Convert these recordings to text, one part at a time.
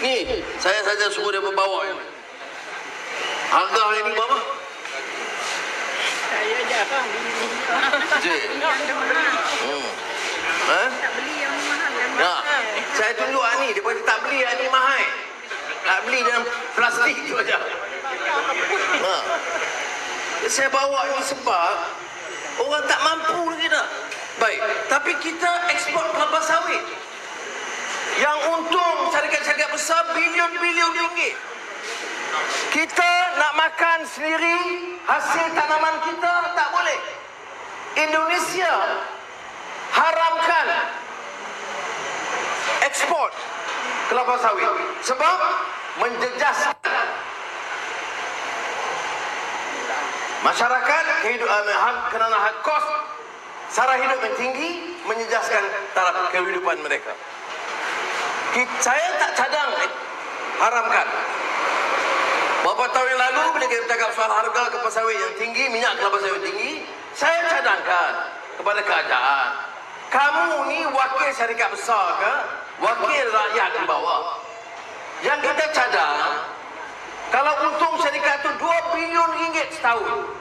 Ni, saya saja suruh dia membawa ini. Harga hari ni berapa? Saya jarang beli. Je. Tak beli yang mahal dan Nah, mahal. saya tunjuk ni, dia pun tak beli yang ni mahal. Tak beli dalam plastik tu aja. Saya bawa ni sebab orang tak mampu lagi dah. Baik, tapi kita ekspor kelapa sawit. Yang untung syarikat-syarikat besar bilion-bilion ringgit. Kita nak makan sendiri hasil tanaman kita tak boleh. Indonesia haramkan ekspor kelapa sawit sebab menjejaskan masyarakat kerana kos sara hidup yang tinggi menjejaskan taraf kehidupan mereka. Saya tak cadang haramkan. Beberapa tahun yang lalu bila kita bercakap soal harga kelapa sawit yang tinggi, minyak kelapa sawit tinggi, saya cadangkan kepada kerajaan, kamu ni wakil syarikat besar ke? Wakil rakyat di bawah. Yang kita cadang, kalau untung syarikat tu 2 bilion ringgit setahun,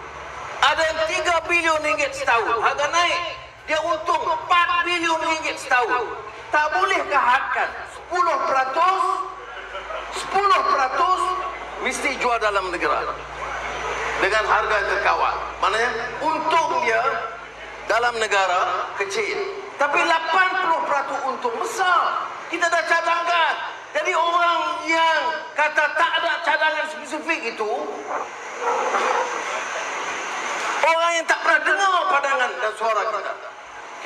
ada yang 3 bilion ringgit setahun, harga naik, dia untung 4 bilion ringgit setahun. Tak bolehkah hadkan 10% mesti jual dalam negara dengan harga yang terkawal. Maknanya untung dia dalam negara kecil, tapi 80% untung besar. Kita dah cadangkan. Jadi orang yang kata tak ada cadangan spesifik itu orang yang tak pernah dengar pandangan dan suara kita.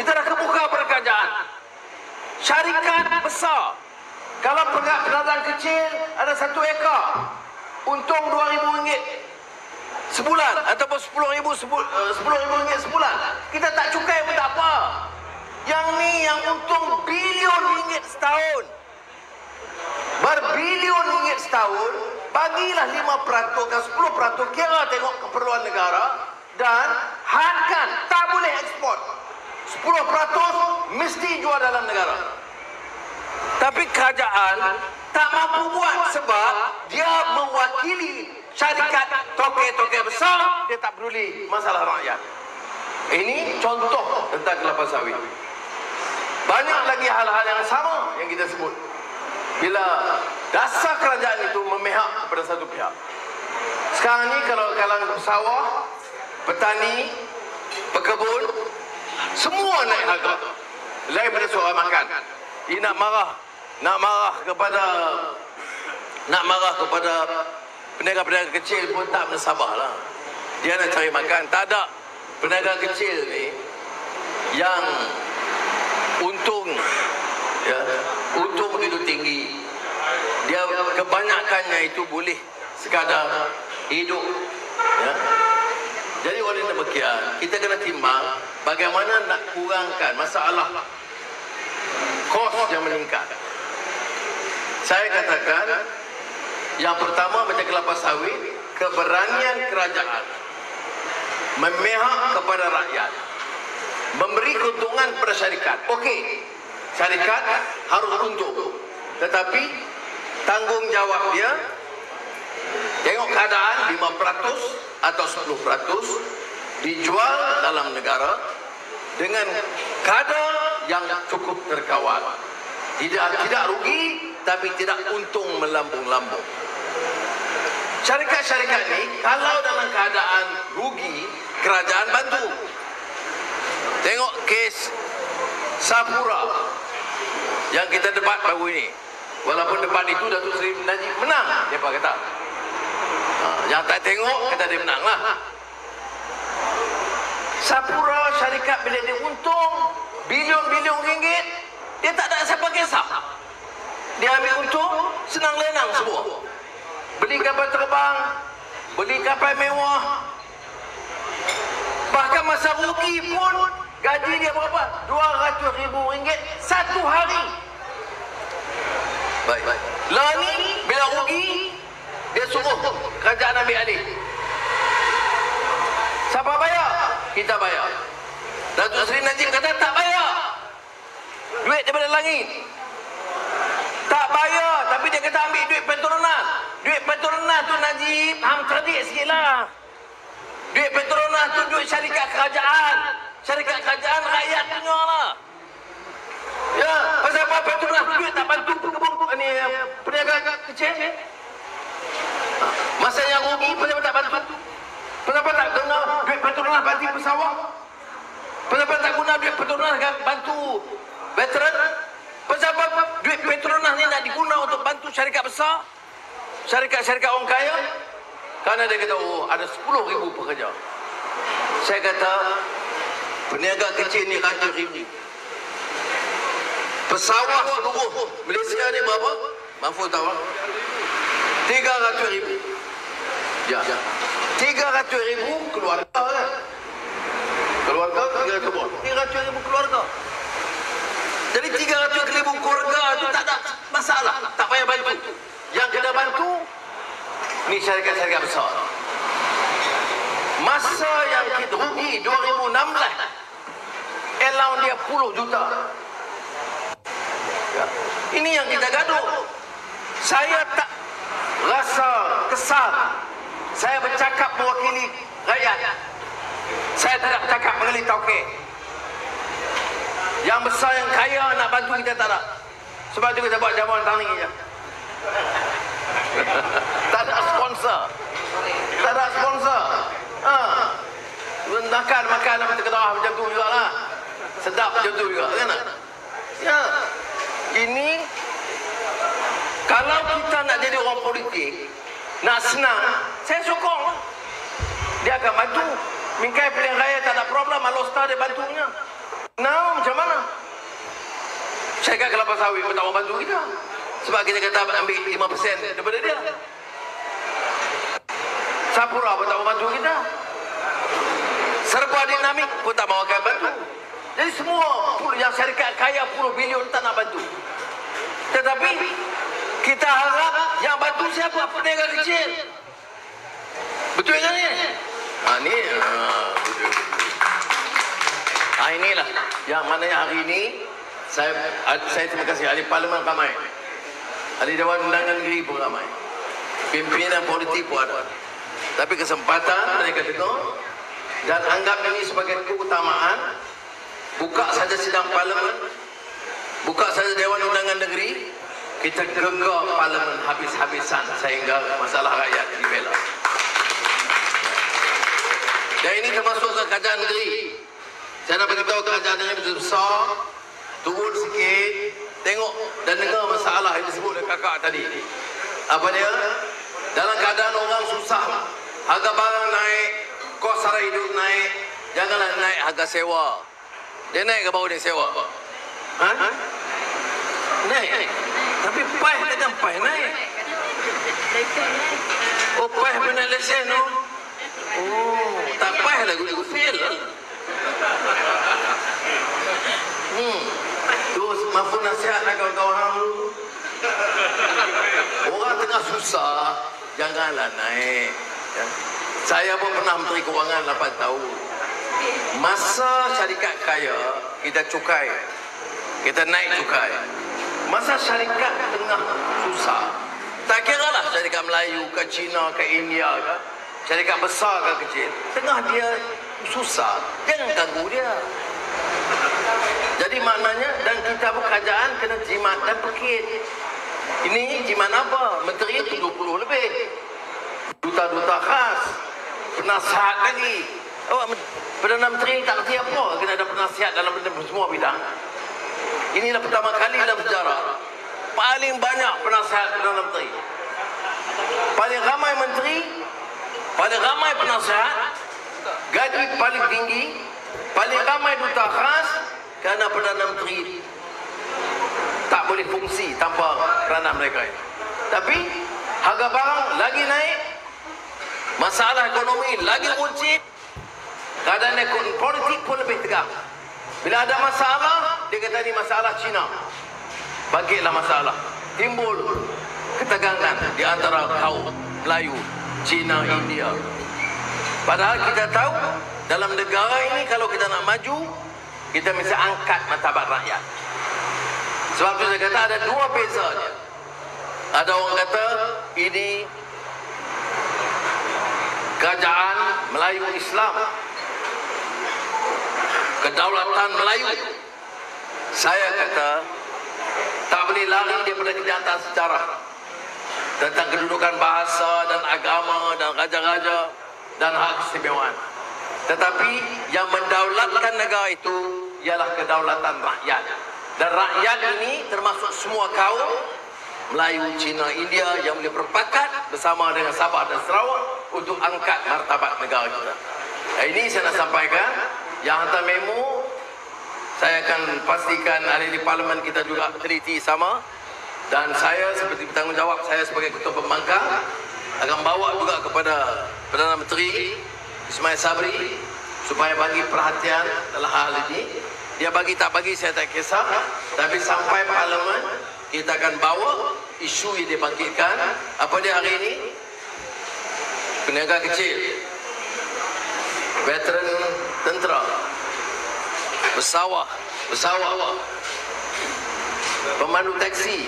Kita dah kebuka pada kerajaan. Syarikat besar, kalau pedagang kecil ada 1 ekar, untung RM2,000 sebulan ataupun RM10,000 sebulan, kita tak cukai pun tak apa. Yang ni yang untung bilion ringgit setahun, berbilion ringgit setahun, bagilah 5% ke 10%, kira tengok keperluan negara dan hadkan, tak boleh ekspor. 10% mesti jual dalam negara. Tapi kerajaan tak mampu buat sebab dia mewakili syarikat toke-toke besar, dia tak peduli masalah rakyat. Ini contoh tentang kelapa sawit. Banyak lagi hal-hal yang sama yang kita sebut. Bila dasar kerajaan itu memihak kepada satu pihak. Sekarang ni kalau kalangan sawah, petani, pekebun, semua naik harga. Lain pada soal makan. Dia nak marah kepada peniaga-peniaga kecil pun tak bersabarlah. Dia nak cari makan. Tak ada peniaga kecil ni yang untung begitu tinggi. Dia kebanyakannya itu boleh sekadar hidup, ya. Jadi oleh demikian kita kena timbang bagaimana nak kurangkan masalah kos yang meningkat. Saya katakan yang pertama macam kelapa sawit, keberanian kerajaan memihak kepada rakyat, memberi keuntungan kepada syarikat. Okey, syarikat harus untung, tetapi tanggungjawab dia tengok keadaan 5% atau 10% dijual dalam negara dengan kadar yang cukup terkawal. Tidak rugi tapi tidak untung melambung-lambung. Syarikat-syarikat ni kalau dalam keadaan rugi, kerajaan bantu. Tengok kes Sapura yang kita debat baru ini. Walaupun debat itu Datuk Seri Najib menang, dia kata. Yang tak tengok kata dia menang lah. Sapura syarikat bila dia untung bilion-bilion ringgit, dia tak ada siapa kisah. Dia ambil untung, senang lenang semua. Beli kapal terbang, beli kapal mewah. Bahkan masa rugi pun gaji dia berapa? RM200,000 satu hari. Baik. Lah ni bila rugi, dia suruh kerajaan ambil alih. Siapa bayar? Kita bayar. Datuk Seri Najib kata tak bayar. Duit daripada langit. Tak bayar, tapi dia kata ambil Petronas tu Najib, cerdik sikit lah. Duit Petronas tu duit syarikat kerajaan. Syarikat kerajaan rakyat punya lah. Ya, pasal apa Petronas duit tak bantu ni peniaga kecil? Masa yang rugi, kenapa tak bantu? Kenapa tak guna duit Petronas bantu pesawat? Kenapa tak guna duit Petronas bantu veteran? Pasal apa duit Petronas ni nak diguna untuk bantu syarikat besar? Syarikat-syarikat orang kaya? Kerana dia kata, oh ada 10,000 pekerja. Saya kata, peniaga kecil ni ratus ribu. Pesawat seluruh Malaysia ni berapa? Mahfuz tahu? 300,000. Ya. 300,000 keluarga kan? Keluarga 300,000 keluarga. Jadi 300,000 keluarga tu tak ada masalah, tak payah bantu. Yang kena bantu ni syarikat-syarikat besar. Masa yang kita rugi 2016, allowance dia 10 juta. Ya. Ini yang kita gaduh. Saya tak rasa kesal. Saya bercakap mewakili rakyat. Saya tidak bercakap mengelit tauke. Yang besar, yang kaya nak bantu kita tak ada. Sebab itu kita buat jamuan tani je. Tak ada sponsor. Tak ada sponsor. Makan macam ketawah macam tu juga lah. Sedap macam tu juga kan? Ya. Ini kalau kita nak jadi orang politik, nak senang, saya sokong. Dia akan bantu. Mingkai pilihan raya tak ada problem, Alostar dia bantunya. Nah, macam mana? Syarikat kelapa sawit pun tak mau bantu kita. Sebab kita kata ambil 5% daripada dia. Sapura pun tak mau bantu kita. Serba Dinamik pun tak mau akan bantu. Jadi semua yang syarikat kaya puluh bilion tak nak bantu. Tetapi kita harap yang bantu siapa? Peniaga kecil. Betul kan ni? Inilah yang mana hari ini saya terima kasih ahli parlimen ramai, ahli Dewan Undangan Negeri pun ramai, pimpinan politik pun ada. Tapi kesempatan mereka dengar dan anggap ini sebagai keutamaan. Buka saja sidang parlimen, buka saja Dewan Undangan Negeri, kita gegar parlimen habis-habisan sehingga masalah rakyat dibela. Dan ini termasuk ke kerajaan negeri. Saya nak beritahu kerajaan negeri betul besar, turun sikit, tengok dan dengar masalah yang disebut oleh kakak tadi. Apa dia? Dalam keadaan orang susah, harga barang naik, kos sara hidup naik, janganlah naik harga sewa. Dia naik ke bawah dia sewa? Naik. Tapi PAI takkan PAI naik. Oh, PAI pun naik lesen tu. Oh, tak PAI lah, gue fail lah. Terus Mahfuz nasihat lah kawan-kawan. Orang tengah susah, janganlah naik. Saya pun pernah Menteri Kewangan 8 tahun. Masa syarikat kaya, kita cukai. Kita naik cukai. Masa syarikat tengah susah, tak kira lah syarikat Melayu ke China ke India ke, syarikat besar ke kecil, tengah dia susah, jangan ganggu dia. Jadi maknanya, dan kita kerajaan kena jimat dan pekit. Ini jimat apa? Menteri 70 lebih, duta-duta khas, penasihat lagi. Perdana Menteri tak kerti apa, kena ada penasihat dalam semua bidang. Inilah pertama kali dalam sejarah paling banyak penasihat Perdana Menteri, paling ramai menteri, paling ramai penasihat, gaji paling tinggi, paling ramai duta khas. Kerana Perdana Menteri tak boleh fungsi tanpa peranan mereka. Tapi harga barang lagi naik, masalah ekonomi lagi runcit, keadaan ekonomi politik pun lebih tegak. Bila ada masalah, dia kata ini masalah Cina. Bangkitlah masalah, timbul ketegangan di antara kaum Melayu, Cina, India. Padahal kita tahu dalam negara ini kalau kita nak maju, kita mesti angkat martabat rakyat. Sebab itu saya kata ada dua bezanya. Ada orang kata ini Kerajaan Melayu Islam, kedaulatan Melayu. Saya kata tak boleh lari daripada kenyataan sejarah tentang kedudukan bahasa dan agama dan raja-raja dan hak keistimewaan. Tetapi yang mendaulatkan negara itu ialah kedaulatan rakyat. Dan rakyat ini termasuk semua kaum Melayu, Cina, India yang boleh berpakat bersama dengan Sabah dan Sarawak untuk angkat martabat negara kita. Ini saya nak sampaikan. Yang hantar memo, saya akan pastikan ahli di parlimen kita juga teliti sama. Dan saya seperti bertanggungjawab, saya sebagai Ketua Pembangkang akan bawa juga kepada Perdana Menteri Ismail Sabri supaya bagi perhatian dalam hal ini. Dia bagi tak bagi saya tak kisah, tapi sampai parlimen kita akan bawa isu yang dibangkitkan. Apa dia hari ini? Peniaga kecil, veteran tentera, pesawat, pemandu taksi.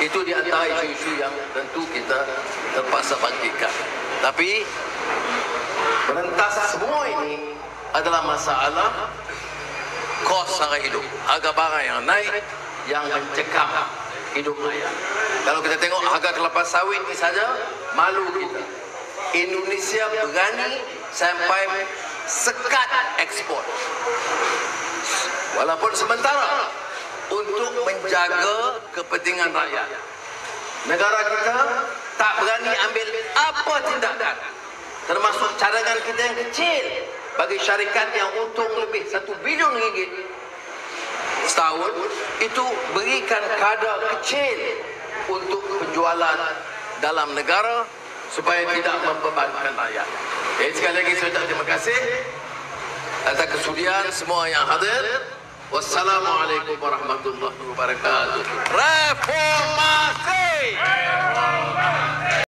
Itu di antara isu-isu yang tentu kita terpaksa bangkitkan. Tapi merentas semua ini adalah masalah kos harga hidup, harga barang yang naik yang mencekam hidup rakyat. Kalau kita tengok harga kelapa sawit ini saja, malu kita. Indonesia berani sampai sekat ekspor. Walaupun sementara untuk menjaga kepentingan rakyat. Negara kita tak berani ambil apa tindakan, termasuk cadangan kita yang kecil bagi syarikat yang untung lebih 1 bilion ringgit setahun, itu berikan kadar kecil untuk penjualan dalam negara supaya tidak membebankan rakyat. Sekali lagi saya ucap terima kasih atas kesudian semua yang hadir. Wassalamualaikum warahmatullahi wabarakatuh. Reformasi!